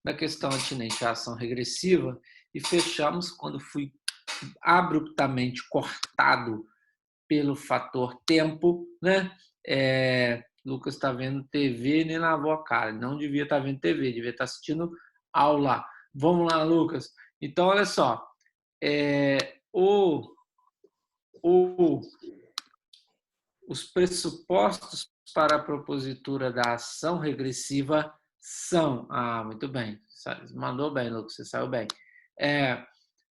da questão atinente à ação regressiva e fechamos quando fui abruptamente cortado pelo fator tempo, né? Lucas está vendo TV e nem lavou a cara. Não devia estar vendo TV, devia estar assistindo aula. Vamos lá, Lucas. Então, olha só. Os pressupostos para a propositura da ação regressiva são... muito bem. Mandou bem, Lucas. Você saiu bem.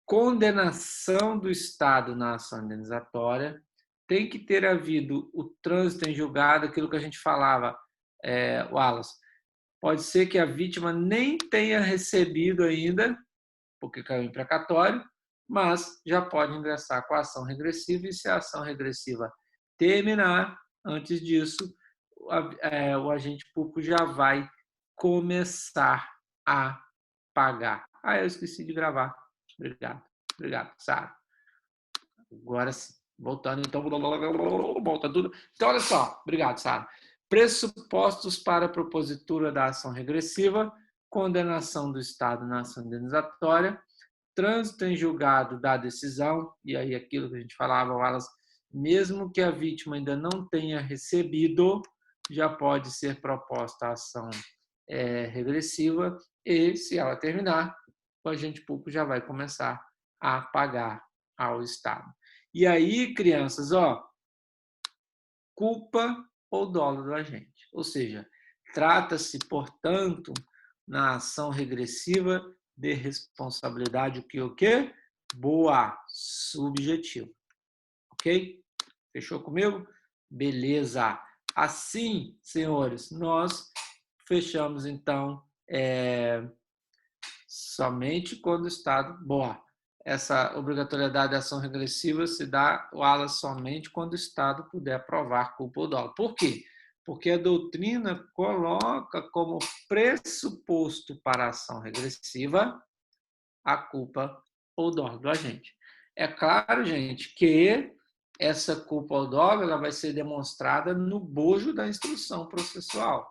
Condenação do Estado na ação indenizatória, tem que ter havido o trânsito em julgado, aquilo que a gente falava, Wallace. Pode ser que a vítima nem tenha recebido ainda, porque caiu em precatório, mas já pode ingressar com a ação regressiva, e se a ação regressiva terminar, antes disso, o agente público já vai começar a pagar. Eu esqueci de gravar. Obrigado, Sara. Agora sim, voltando, então, volta tudo. Então, olha só, obrigado, Sara. Pressupostos para a propositura da ação regressiva, condenação do Estado na ação indenizatória, trânsito em julgado da decisão, e aí aquilo que a gente falava, Wallace, mesmo que a vítima ainda não tenha recebido, já pode ser proposta a ação regressiva, e se ela terminar, o agente público já vai começar a pagar ao Estado. E aí, crianças, culpa ou dolo do agente. Ou seja, trata-se, portanto, na ação regressiva de responsabilidade o quê? Boa, subjetiva. Ok? Fechou comigo? Beleza. Assim, senhores, nós fechamos, então, somente quando o Estado... essa obrigatoriedade de ação regressiva se dá somente quando o Estado puder provar culpa ou dolo. Por quê? Porque a doutrina coloca como pressuposto para a ação regressiva a culpa ou dolo do agente. É claro, gente, que essa culpa ou dolo ela vai ser demonstrada no bojo da instrução processual.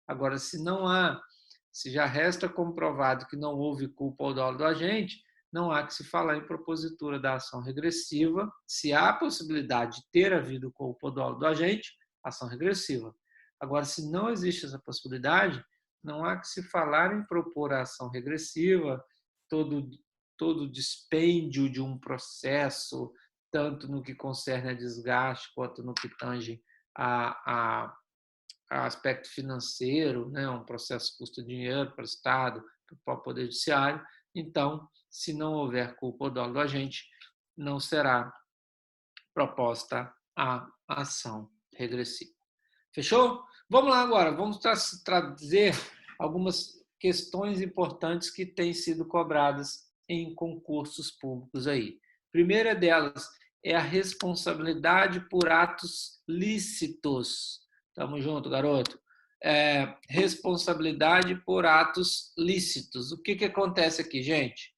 Agora, se já resta comprovado que não houve culpa ou dolo do agente, não há que se falar em propositura da ação regressiva. Se há a possibilidade de ter havido culpa ou dolo do agente, ação regressiva. Agora, se não existe essa possibilidade, não há que se falar em propor a ação regressiva, todo dispêndio de um processo, tanto no que concerne a desgaste, quanto no que tange a aspecto financeiro, né? Um processo custa dinheiro para o Estado, para o Poder Judiciário. Então, se não houver culpa ou dolo do agente, não será proposta a ação regressiva. Fechou? Vamos lá agora, vamos trazer algumas questões importantes que têm sido cobradas em concursos públicos aí. Primeira delas é a responsabilidade por atos lícitos. Tamo junto, garoto. Responsabilidade por atos lícitos. O que acontece aqui, gente?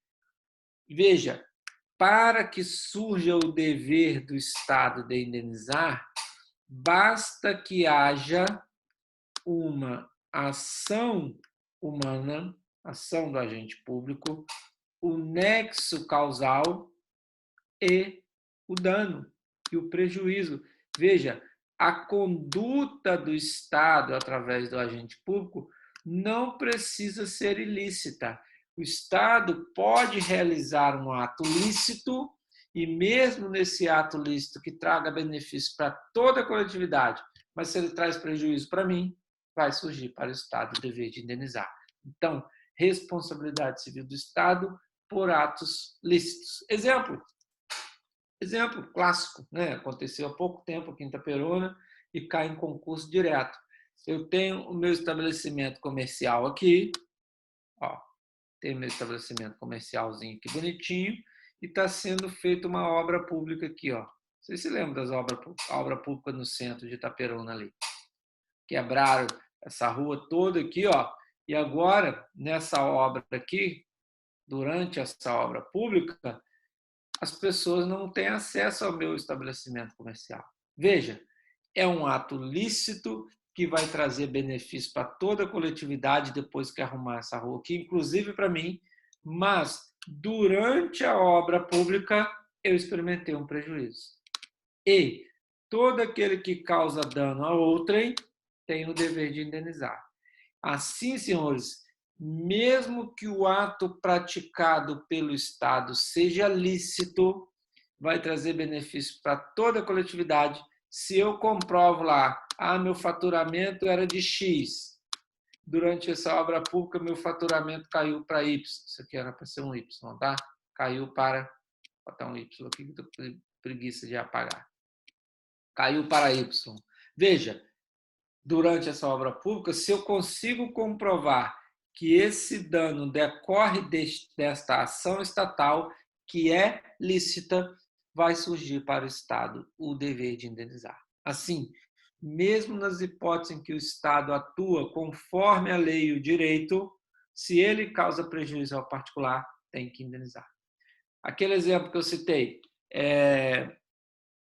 Veja, para que surja o dever do Estado de indenizar, basta que haja uma ação humana, ação do agente público, o nexo causal e o dano e o prejuízo. Veja, a conduta do Estado através do agente público não precisa ser ilícita. O Estado pode realizar um ato lícito e mesmo nesse ato lícito que traga benefício para toda a coletividade, mas se ele traz prejuízo para mim, vai surgir para o Estado o dever de indenizar. Então, responsabilidade civil do Estado por atos lícitos. Exemplo clássico, né? Aconteceu há pouco tempo aqui em Itaperuna e cai em concurso direto. Eu tenho o meu estabelecimento comercial aqui, tem meu estabelecimento comercialzinho aqui bonitinho, e está sendo feita uma obra pública aqui. Vocês se lembram das obra pública no centro de Itaperuna ali? Quebraram essa rua toda aqui, e agora, nessa obra aqui, durante essa obra pública, as pessoas não têm acesso ao meu estabelecimento comercial. Veja, é um ato lícito, que vai trazer benefício para toda a coletividade depois que arrumar essa rua aqui, inclusive para mim, mas durante a obra pública eu experimentei um prejuízo. E todo aquele que causa dano a outrem tem o dever de indenizar. Assim, senhores, mesmo que o ato praticado pelo Estado seja lícito, vai trazer benefício para toda a coletividade. Se eu comprovo lá, meu faturamento era de X, durante essa obra pública meu faturamento caiu para Y, isso aqui era para ser um Y, tá? Caiu para, vou botar um Y aqui que estou com preguiça de apagar. Caiu para Y. Veja, durante essa obra pública, se eu consigo comprovar que esse dano decorre desta ação estatal, que é lícita, vai surgir para o Estado o dever de indenizar. Assim, mesmo nas hipóteses em que o Estado atua conforme a lei e o direito, se ele causa prejuízo ao particular, tem que indenizar. Aquele exemplo que eu citei,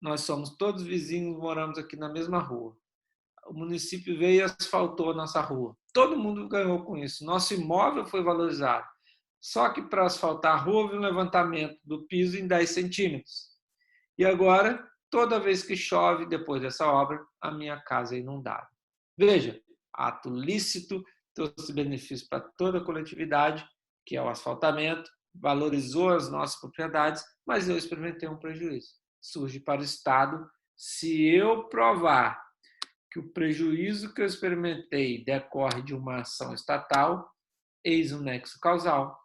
nós somos todos vizinhos, moramos aqui na mesma rua. O município veio e asfaltou a nossa rua. Todo mundo ganhou com isso. Nosso imóvel foi valorizado. Só que para asfaltar a rua, houve um levantamento do piso em 10 centímetros. E agora, toda vez que chove, depois dessa obra, a minha casa é inundada. Veja, ato lícito, trouxe benefício para toda a coletividade, que é o asfaltamento, valorizou as nossas propriedades, mas eu experimentei um prejuízo. Surge para o Estado, se eu provar que o prejuízo que eu experimentei decorre de uma ação estatal, eis um nexo causal,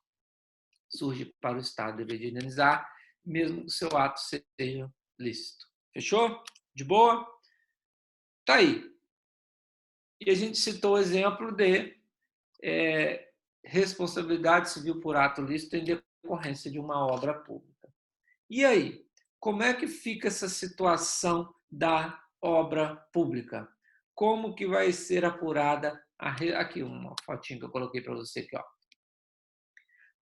surge para o Estado dever de indenizar, mesmo que o seu ato seja lícito. Fechou? De boa? Tá aí. E a gente citou o exemplo de responsabilidade civil por ato lícito em decorrência de uma obra pública. E aí? Como é que fica essa situação da obra pública? Como que vai ser apurada aqui uma fotinha que eu coloquei para você aqui, ó.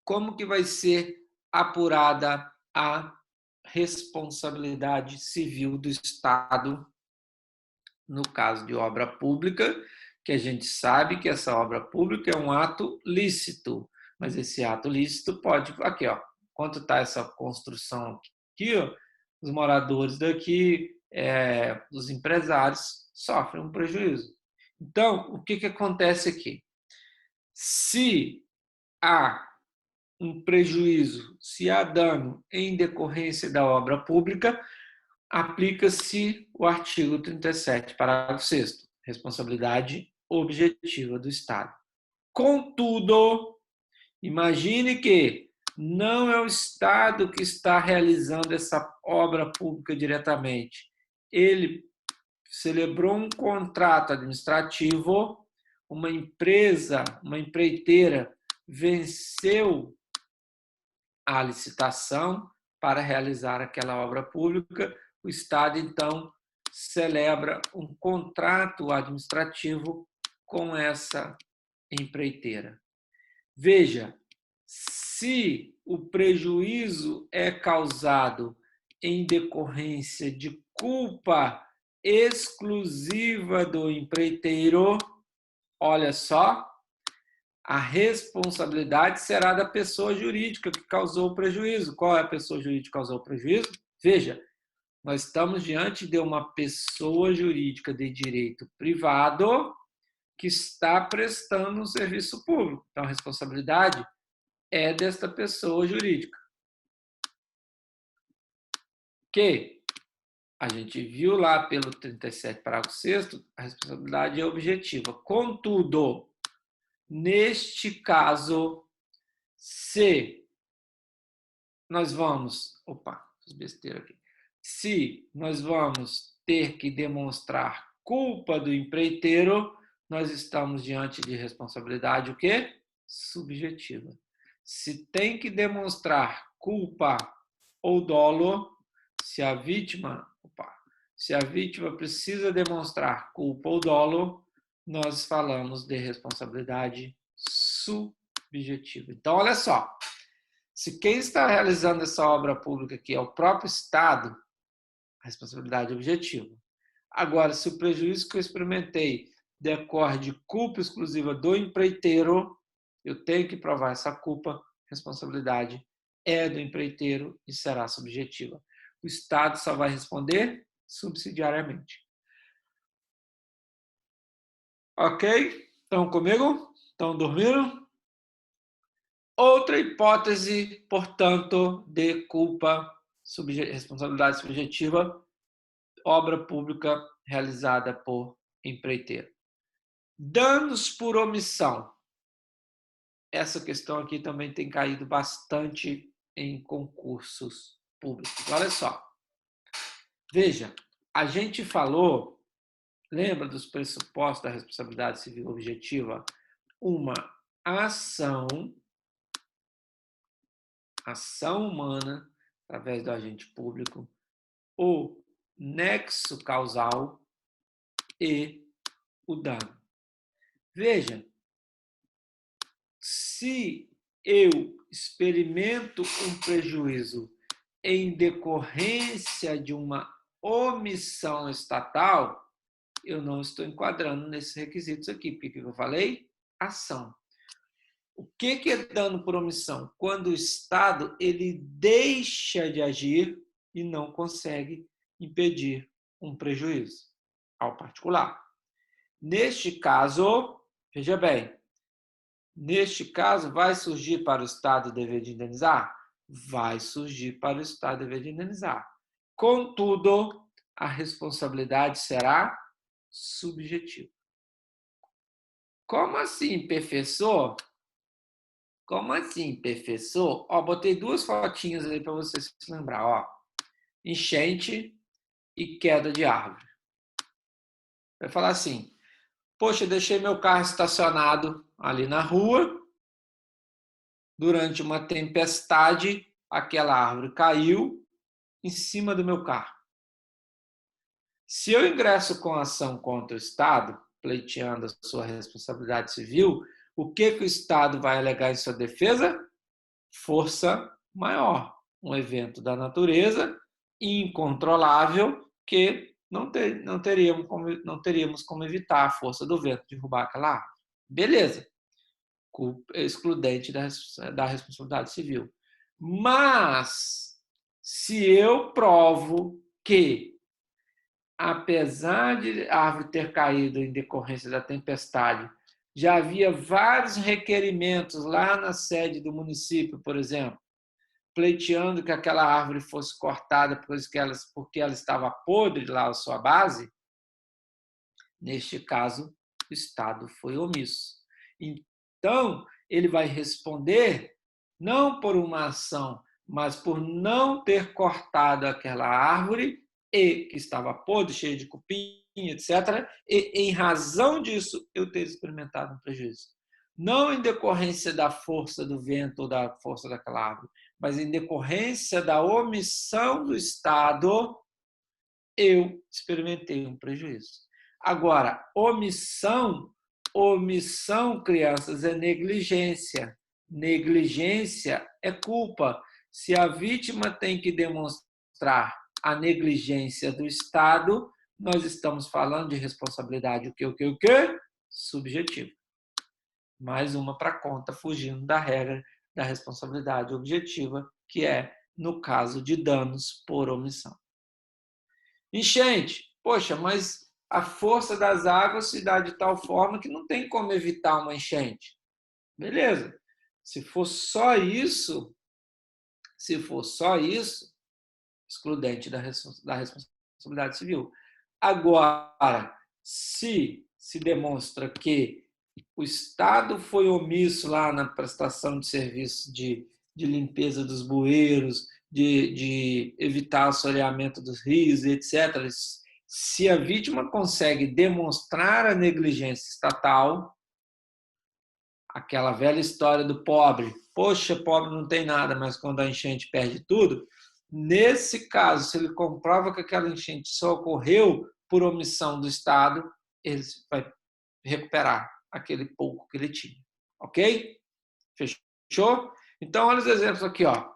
Como que vai ser apurada a responsabilidade civil do Estado no caso de obra pública, que a gente sabe que essa obra pública é um ato lícito, mas esse ato lícito pode, aqui, ó, quanto está essa construção aqui, ó, os moradores daqui, os empresários sofrem um prejuízo. Então, o que acontece aqui? Se há um prejuízo, se há dano em decorrência da obra pública, aplica-se o artigo 37, parágrafo 6º, responsabilidade objetiva do Estado. Contudo, imagine que não é o Estado que está realizando essa obra pública diretamente. Ele celebrou um contrato administrativo, uma empresa, uma empreiteira, venceu a licitação para realizar aquela obra pública. O Estado, então, celebra um contrato administrativo com essa empreiteira. Veja, se o prejuízo é causado em decorrência de culpa exclusiva do empreiteiro, olha só, a responsabilidade será da pessoa jurídica que causou o prejuízo. Qual é a pessoa jurídica que causou o prejuízo? Veja, nós estamos diante de uma pessoa jurídica de direito privado que está prestando um serviço público. Então, a responsabilidade é desta pessoa jurídica. Que a gente viu lá pelo 37, parágrafo 6º, a responsabilidade é objetiva. Contudo, neste caso, se nós vamos... Opa, fiz besteira aqui. Se nós vamos ter que demonstrar culpa do empreiteiro, nós estamos diante de responsabilidade o quê? Subjetiva. Se tem que demonstrar culpa ou dolo, se a vítima precisa demonstrar culpa ou dolo, nós falamos de responsabilidade subjetiva. Então, olha só, se quem está realizando essa obra pública aqui é o próprio Estado, a responsabilidade é objetiva. Agora, se o prejuízo que eu experimentei decorre de culpa exclusiva do empreiteiro, eu tenho que provar essa culpa, responsabilidade é do empreiteiro e será subjetiva. O Estado só vai responder subsidiariamente. Ok? Estão comigo? Estão dormindo? Outra hipótese, portanto, de culpa, responsabilidade subjetiva, obra pública realizada por empreiteiro. Danos por omissão. Essa questão aqui também tem caído bastante em concursos públicos. Olha só. Veja, a gente falou, lembra dos pressupostos da responsabilidade civil objetiva? Uma ação humana, através do agente público, o nexo causal e o dano. Veja, se eu experimento um prejuízo em decorrência de uma omissão estatal, eu não estou enquadrando nesses requisitos aqui, porque eu falei ação. O que é dano por omissão? Quando o Estado ele deixa de agir e não consegue impedir um prejuízo ao particular. Neste caso, veja bem, neste caso, vai surgir para o Estado o dever de indenizar? Vai surgir para o Estado o dever de indenizar. Contudo, a responsabilidade será subjetiva. Como assim, professor? Como assim, professor? Ó, botei duas fotinhas aí para você se lembrar. Ó. Enchente e queda de árvore. Vai falar assim, poxa, deixei meu carro estacionado ali na rua, durante uma tempestade, aquela árvore caiu em cima do meu carro. Se eu ingresso com ação contra o Estado, pleiteando a sua responsabilidade civil, o que o Estado vai alegar em sua defesa? Força maior, um evento da natureza incontrolável que não teríamos como evitar a força do vento derrubar aquela árvore. Beleza, excludente da responsabilidade civil. Mas, se eu provo que, apesar de a árvore ter caído em decorrência da tempestade, já havia vários requerimentos lá na sede do município, por exemplo, pleiteando que aquela árvore fosse cortada porque ela estava podre lá a sua base, neste caso, o Estado foi omisso. Então, ele vai responder não por uma ação, mas por não ter cortado aquela árvore e que estava podre, cheia de cupim, etc. E, em razão disso, eu ter experimentado um prejuízo. Não em decorrência da força do vento ou da força daquela árvore, mas em decorrência da omissão do Estado, eu experimentei um prejuízo. Agora, omissão, crianças, é negligência. Negligência é culpa. Se a vítima tem que demonstrar a negligência do Estado, nós estamos falando de responsabilidade o quê? Subjetiva. Mais uma para conta, fugindo da regra da responsabilidade objetiva, que é no caso de danos por omissão. Enchente. Poxa, mas a força das águas se dá de tal forma que não tem como evitar uma enchente. Beleza. Se for só isso, excludente da responsabilidade civil. Agora, se demonstra que o Estado foi omisso lá na prestação de serviços de limpeza dos bueiros, de evitar o assoreamento dos rios, etc., se a vítima consegue demonstrar a negligência estatal, aquela velha história do pobre, poxa, pobre não tem nada, mas quando a enchente perde tudo, nesse caso, se ele comprova que aquela enchente só ocorreu por omissão do Estado, ele vai recuperar aquele pouco que ele tinha. Ok? Fechou? Então, olha os exemplos aqui. Ó.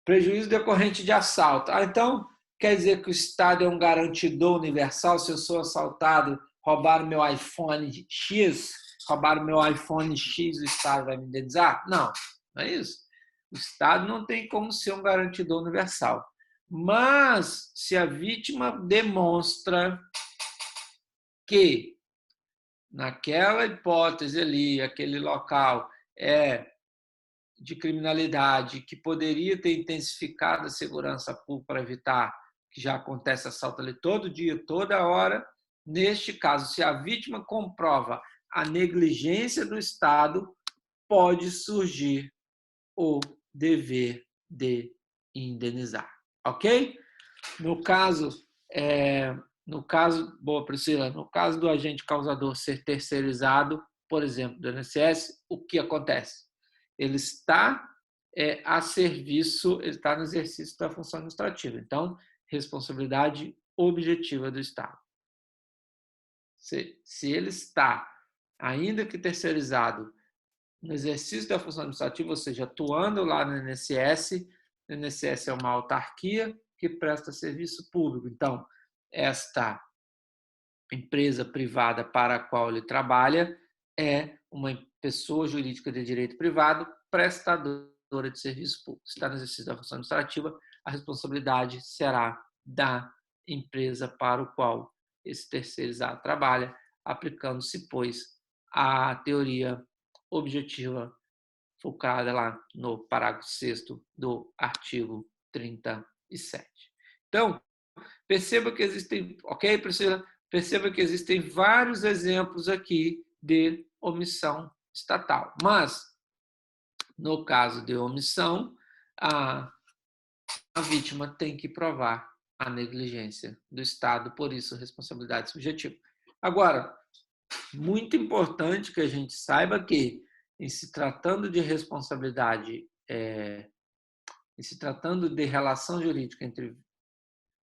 Prejuízo decorrente de assalto. Então, quer dizer que o Estado é um garantidor universal? Se eu sou assaltado, roubaram meu iPhone X, roubaram meu iPhone X, o Estado vai me indenizar? Não, não é isso. O Estado não tem como ser um garantidor universal. Mas, se a vítima demonstra que naquela hipótese ali, aquele local é de criminalidade que poderia ter intensificado a segurança pública para evitar que já acontece assalto ali todo dia, toda hora. Neste caso, se a vítima comprova a negligência do Estado, pode surgir o dever de indenizar, ok? No caso, boa Priscila, no caso do agente causador ser terceirizado, por exemplo, do INSS, o que acontece? Ele está a serviço, ele está no exercício da função administrativa. Então, responsabilidade objetiva do Estado. Se ele está, ainda que terceirizado, no exercício da função administrativa, ou seja, atuando lá no INSS, o INSS é uma autarquia que presta serviço público. Então, esta empresa privada para a qual ele trabalha é uma pessoa jurídica de direito privado prestadora de serviço público. Se está no exercício da função administrativa, a responsabilidade será da empresa para o qual esse terceirizado trabalha, aplicando-se, pois, a teoria objetiva focada lá no parágrafo 6º do artigo 37. Então, perceba que existem, ok, Priscila? Perceba que existem vários exemplos aqui de omissão estatal. Mas, no caso de omissão, a vítima tem que provar a negligência do Estado, por isso, responsabilidade subjetiva. Agora, muito importante que a gente saiba que, em se tratando de responsabilidade, em se tratando de relação jurídica entre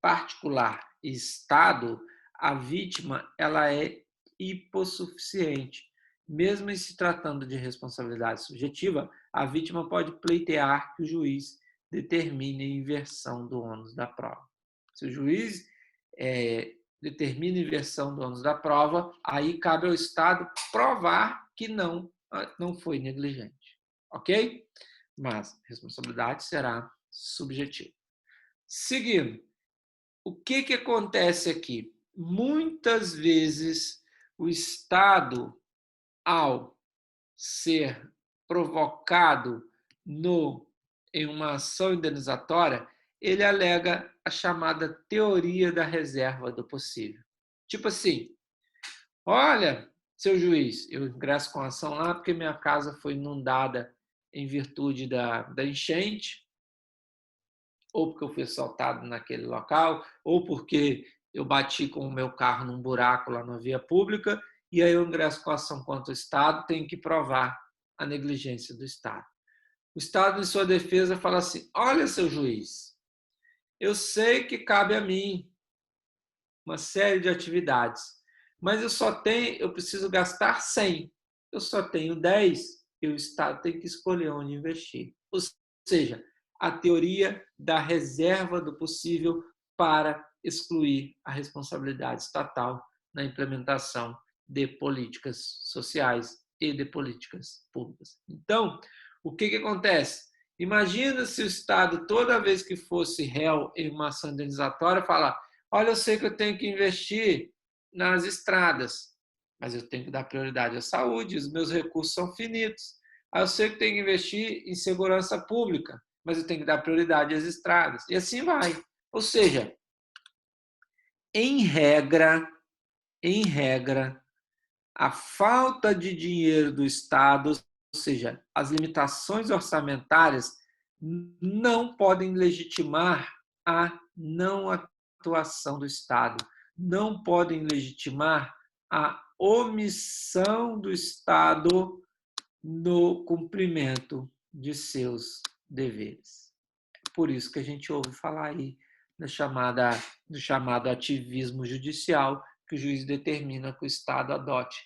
particular e Estado, a vítima ela é hipossuficiente. Mesmo em se tratando de responsabilidade subjetiva, a vítima pode pleitear que o juiz determine a inversão do ônus da prova. Se o juiz determina a inversão do ônus da prova, aí cabe ao Estado provar que não foi negligente. Ok? Mas a responsabilidade será subjetiva. Seguindo, o que acontece aqui? Muitas vezes o Estado, ao ser provocado em uma ação indenizatória, ele alega a chamada teoria da reserva do possível. Tipo assim, olha, seu juiz, eu ingresso com a ação lá porque minha casa foi inundada em virtude da enchente, ou porque eu fui assaltado naquele local, ou porque eu bati com o meu carro num buraco lá na via pública, e aí eu ingresso com a ação contra o Estado, tenho que provar a negligência do Estado. O Estado, em sua defesa, fala assim, olha, seu juiz, eu sei que cabe a mim uma série de atividades, mas eu preciso gastar 100, eu só tenho 10, e o Estado tem que escolher onde investir. Ou seja, a teoria da reserva do possível para excluir a responsabilidade estatal na implementação de políticas sociais e de políticas públicas. Então, o que acontece? Imagina se o Estado, toda vez que fosse réu em uma ação indenizatória, falar: olha, eu sei que eu tenho que investir nas estradas, mas eu tenho que dar prioridade à saúde, os meus recursos são finitos. Eu sei que tenho que investir em segurança pública, mas eu tenho que dar prioridade às estradas. E assim vai. Ou seja, em regra, a falta de dinheiro do Estado, ou seja, as limitações orçamentárias, não podem legitimar a não atuação do Estado, não podem legitimar a omissão do Estado no cumprimento de seus deveres. É por isso que a gente ouve falar aí do chamado ativismo judicial, que o juiz determina que o Estado adote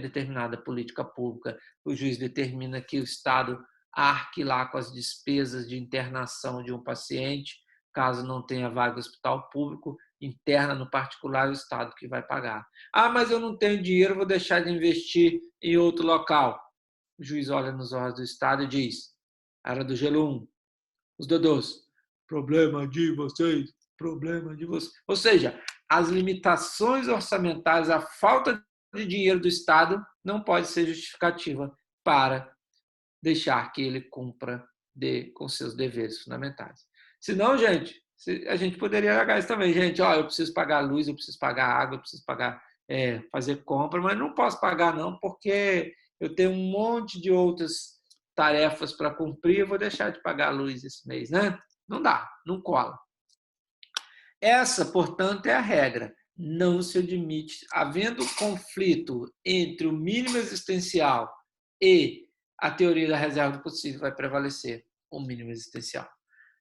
determinada política pública, o juiz determina que o Estado arque lá com as despesas de internação de um paciente, caso não tenha vaga no hospital público, interna no particular, é o Estado que vai pagar. Ah, mas eu não tenho dinheiro, vou deixar de investir em outro local. O juiz olha nos olhos do Estado e diz, era do gelo 1, os dodôs, problema de vocês, problema de vocês. Ou seja, as limitações orçamentárias, a falta de dinheiro do Estado não pode ser justificativa para deixar que ele cumpra com seus deveres fundamentais. Senão, gente, a gente poderia largar isso também. Gente, ó, eu preciso pagar luz, eu preciso pagar água, eu preciso pagar, fazer compra, mas não posso pagar não, porque eu tenho um monte de outras tarefas para cumprir, eu vou deixar de pagar a luz esse mês, né? Não dá, não cola. Essa, portanto, é a regra. Não se admite, havendo conflito entre o mínimo existencial e a teoria da reserva do possível, vai prevalecer o mínimo existencial.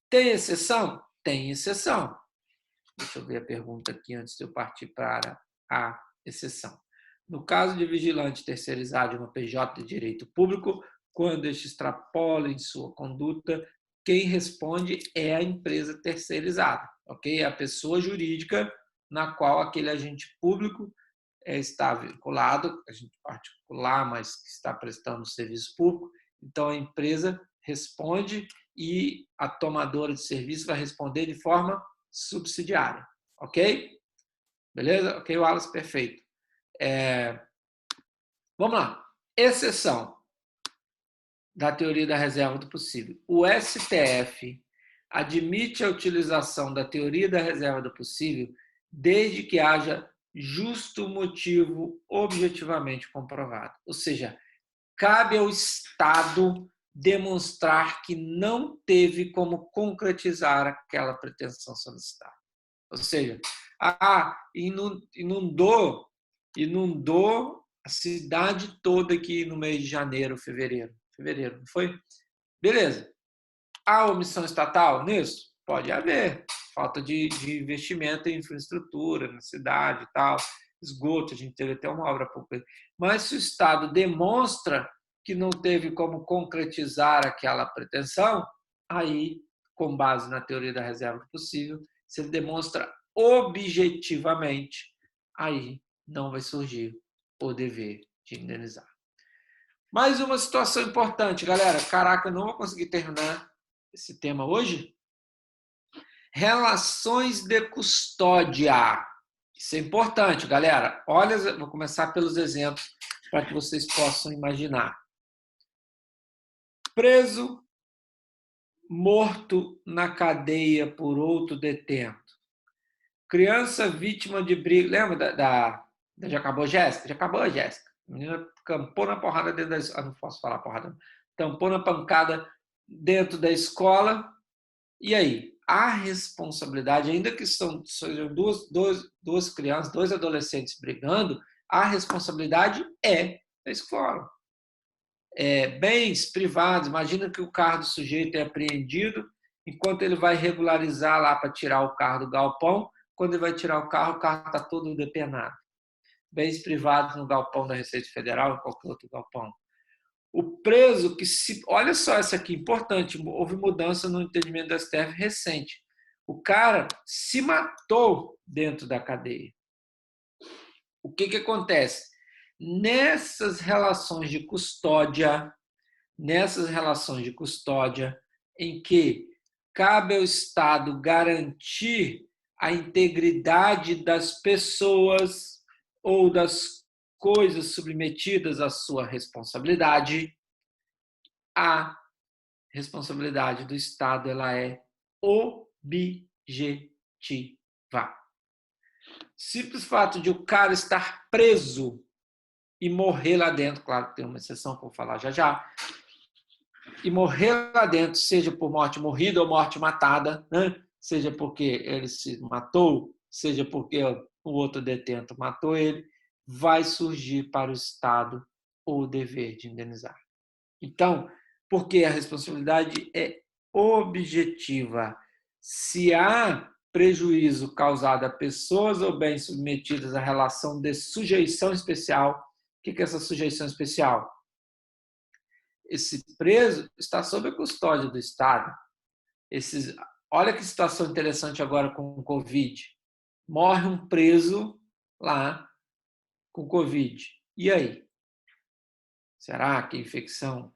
Tem exceção? Tem exceção. Deixa eu ver a pergunta aqui antes de eu partir para a exceção. No caso de vigilante terceirizado de uma PJ de direito público, quando este extrapola em sua conduta, quem responde é a empresa terceirizada, ok? É a pessoa jurídica na qual aquele agente público está vinculado, agente particular, mas que está prestando serviço público. Então, a empresa responde e a tomadora de serviço vai responder de forma subsidiária, ok? Beleza? Ok, Wallace? Perfeito. Vamos lá. Exceção da teoria da reserva do possível. O STF admite a utilização da teoria da reserva do possível desde que haja justo motivo objetivamente comprovado. Ou seja, cabe ao Estado demonstrar que não teve como concretizar aquela pretensão solicitada. Ou seja, inundou a cidade toda aqui no mês de janeiro, fevereiro, não foi? Beleza. Há omissão estatal nisso? Pode haver. Falta de investimento em infraestrutura na cidade e tal, esgoto, a gente teve até uma obra pública. Mas se o Estado demonstra que não teve como concretizar aquela pretensão, aí, com base na teoria da reserva do possível, se ele demonstra objetivamente, aí não vai surgir o dever de indenizar. Mais uma situação importante, galera. Caraca, eu não vou conseguir terminar esse tema hoje. Relações de custódia. Isso é importante, galera. Olha, vou começar pelos exemplos para que vocês possam imaginar. Preso, morto na cadeia por outro detento. Criança vítima de briga. Lembra da Já Acabou, Jéssica? Já acabou, Jéssica. A menina campou na porrada dentro da escola. Não posso falar porrada. Tampou na pancada dentro da escola. E aí? A responsabilidade, ainda que sejam duas crianças, dois adolescentes brigando, a responsabilidade é da escola. Bens privados, imagina que o carro do sujeito é apreendido, enquanto ele vai regularizar lá para tirar o carro do galpão, quando ele vai tirar o carro está todo depenado. Bens privados no galpão da Receita Federal, em qualquer outro galpão. O preso que se... Olha só essa aqui, importante, houve mudança no entendimento da STF recente. O cara se matou dentro da cadeia. O que acontece? Nessas relações de custódia, em que cabe ao Estado garantir a integridade das pessoas ou das coisas submetidas à sua responsabilidade, a responsabilidade do Estado ela é objetiva. Simples fato de o cara estar preso e morrer lá dentro, claro que tem uma exceção que eu vou falar já já, e morrer lá dentro, seja por morte morrida ou morte matada, né? Seja porque ele se matou, seja porque o outro detento matou ele, vai surgir para o Estado o dever de indenizar. Então, porque a responsabilidade é objetiva. Se há prejuízo causado a pessoas ou bens submetidos à relação de sujeição especial, o que é essa sujeição especial? Esse preso está sob a custódia do Estado. Olha que situação interessante agora com o Covid. morre um preso lá com Covid. E aí? Será que a infecção,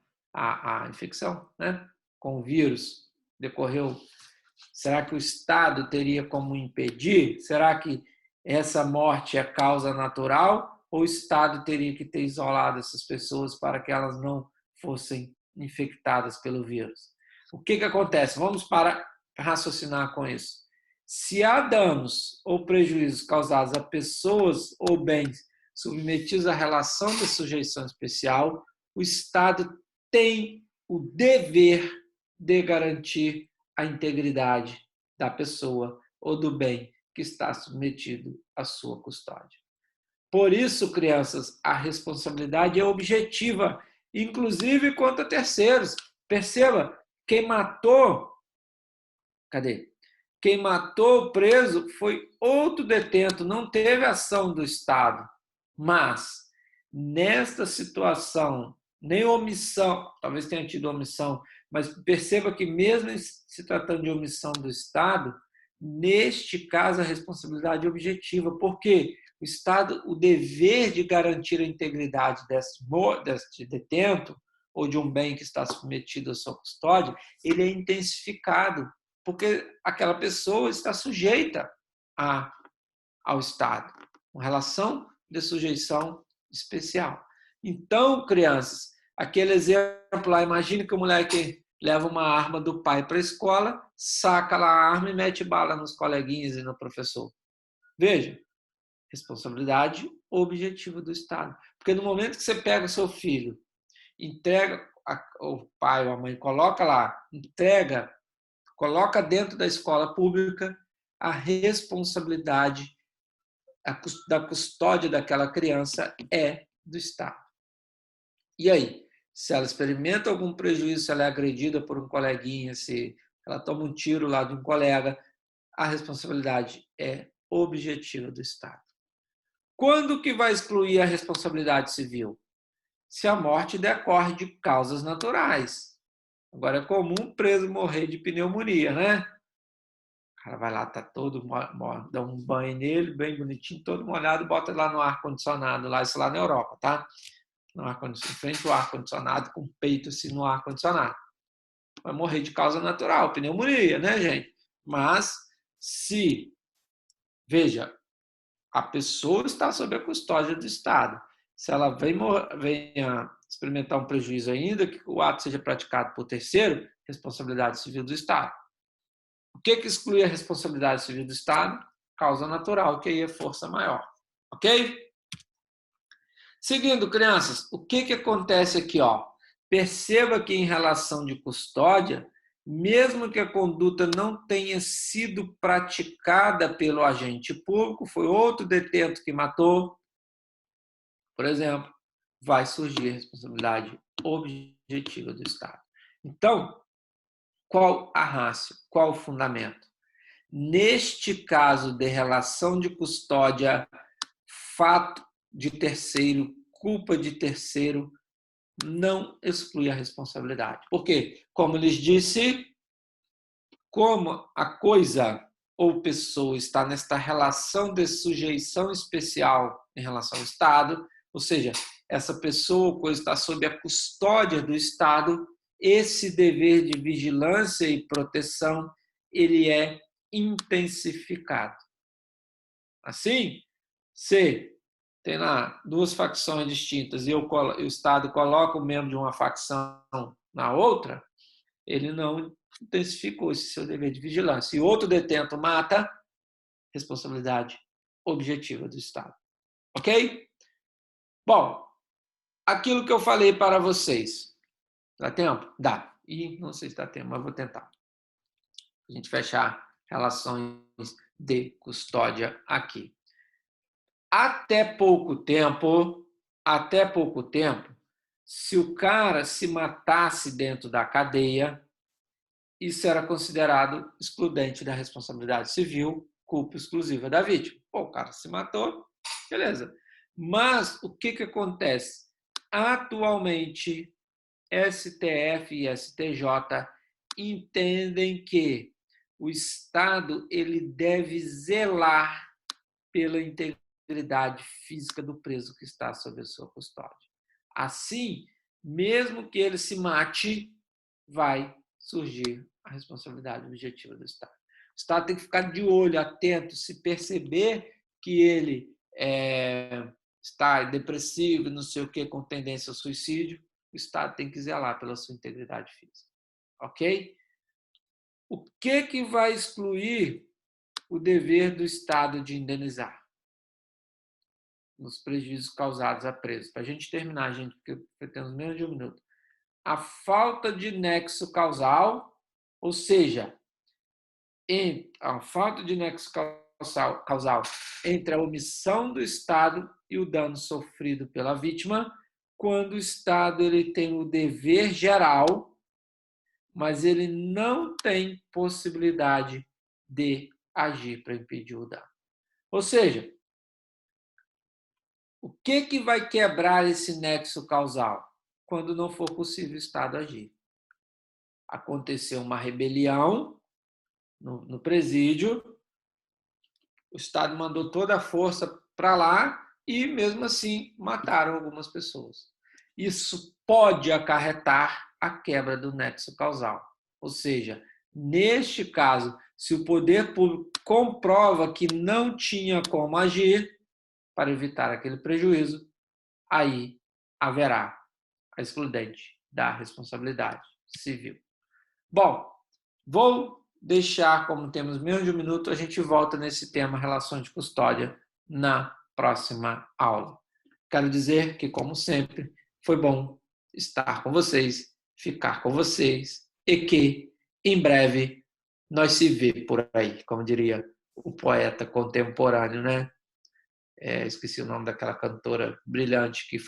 né, com o vírus decorreu? Será que o Estado teria como impedir? Será que essa morte é causa natural ou o Estado teria que ter isolado essas pessoas para que elas não fossem infectadas pelo vírus? O que acontece? Vamos para raciocinar com isso. Se há danos ou prejuízos causados a pessoas ou bens submetidos à relação de sujeição especial, o Estado tem o dever de garantir a integridade da pessoa ou do bem que está submetido à sua custódia. Por isso, crianças, a responsabilidade é objetiva, inclusive contra terceiros. Perceba, quem matou o preso foi outro detento, não teve ação do Estado. Mas, nesta situação, nem omissão, talvez tenha tido omissão, mas perceba que mesmo se tratando de omissão do Estado, neste caso a responsabilidade é objetiva, porque o Estado, o dever de garantir a integridade deste detento ou de um bem que está submetido à sua custódia, ele é intensificado, porque aquela pessoa está sujeita ao Estado, com relação de sujeição especial. Então, crianças, aquele exemplo lá, imagine que o moleque leva uma arma do pai para a escola, saca lá a arma e mete bala nos coleguinhas e no professor. Veja, responsabilidade objetiva do Estado. Porque no momento que você pega o seu filho, entrega, o pai ou a mãe coloca lá, coloca dentro da escola pública, a responsabilidade da custódia daquela criança é do Estado. E aí? Se ela experimenta algum prejuízo, se ela é agredida por um coleguinha, se ela toma um tiro lá de um colega, a responsabilidade é objetiva do Estado. Quando que vai excluir a responsabilidade civil? Se a morte decorre de causas naturais. Agora é comum preso morrer de pneumonia, né? O cara vai lá, tá todo, dá um banho nele, bem bonitinho, todo molhado, bota lá no ar-condicionado, lá, isso lá na Europa, tá? No ar-condicionado, em frente ao ar-condicionado, com o peito assim no ar-condicionado. Vai morrer de causa natural, pneumonia, né, gente? Mas, veja, a pessoa está sob a custódia do Estado. Se ela venha experimentar um prejuízo ainda, que o ato seja praticado por terceiro, responsabilidade civil do Estado. O que exclui a responsabilidade civil do Estado? Causa natural, que aí é força maior. Ok? Seguindo, crianças, o que acontece aqui? Ó? Perceba que em relação de custódia, mesmo que a conduta não tenha sido praticada pelo agente público, foi outro detento que matou, por exemplo, vai surgir a responsabilidade objetiva do Estado. Então, qual a ratio? Qual o fundamento? Neste caso de relação de custódia, fato de terceiro, culpa de terceiro, não exclui a responsabilidade. Por quê? Como lhes disse, como a coisa ou pessoa está nesta relação de sujeição especial em relação ao Estado, ou seja, essa pessoa ou coisa está sob a custódia do Estado, esse dever de vigilância e proteção, ele é intensificado. Assim, se tem lá duas facções distintas e o Estado coloca o membro de uma facção na outra, ele não intensificou esse seu dever de vigilância. E outro detento mata, responsabilidade objetiva do Estado. Ok? Bom, aquilo que eu falei para vocês. Dá tempo? Dá. E não sei se dá tempo, mas vou tentar. A gente fechar relações de custódia aqui. Até pouco tempo, se o cara se matasse dentro da cadeia, isso era considerado excludente da responsabilidade civil, culpa exclusiva da vítima. Pô, o cara se matou, beleza. Mas o que acontece? Atualmente, STF e STJ entendem que o Estado ele deve zelar pela integridade física do preso que está sob a sua custódia. Assim, mesmo que ele se mate, vai surgir a responsabilidade objetiva do Estado. O Estado tem que ficar de olho, atento, se perceber que ele está depressivo, não sei o que, com tendência ao suicídio, o Estado tem que zelar pela sua integridade física. Ok? O que vai excluir o dever do Estado de indenizar nos prejuízos causados a preso? Para a gente terminar, gente, porque temos menos de um minuto. A falta de nexo causal, ou seja, a falta de nexo causal entre a omissão do Estado e o dano sofrido pela vítima, quando o Estado ele tem o dever geral, mas ele não tem possibilidade de agir para impedir o dano. Ou seja, o que vai quebrar esse nexo causal? Quando não for possível o Estado agir. Aconteceu uma rebelião no presídio, o Estado mandou toda a força para lá e, mesmo assim, mataram algumas pessoas. Isso pode acarretar a quebra do nexo causal. Ou seja, neste caso, se o poder público comprova que não tinha como agir para evitar aquele prejuízo, aí haverá a excludente da responsabilidade civil. Bom, vou deixar, como temos menos de um minuto, a gente volta nesse tema relações de custódia na próxima aula. Quero dizer que, como sempre, foi bom estar com vocês, ficar com vocês e que, em breve, nós se vê por aí, como diria o poeta contemporâneo, né? Esqueci o nome daquela cantora brilhante que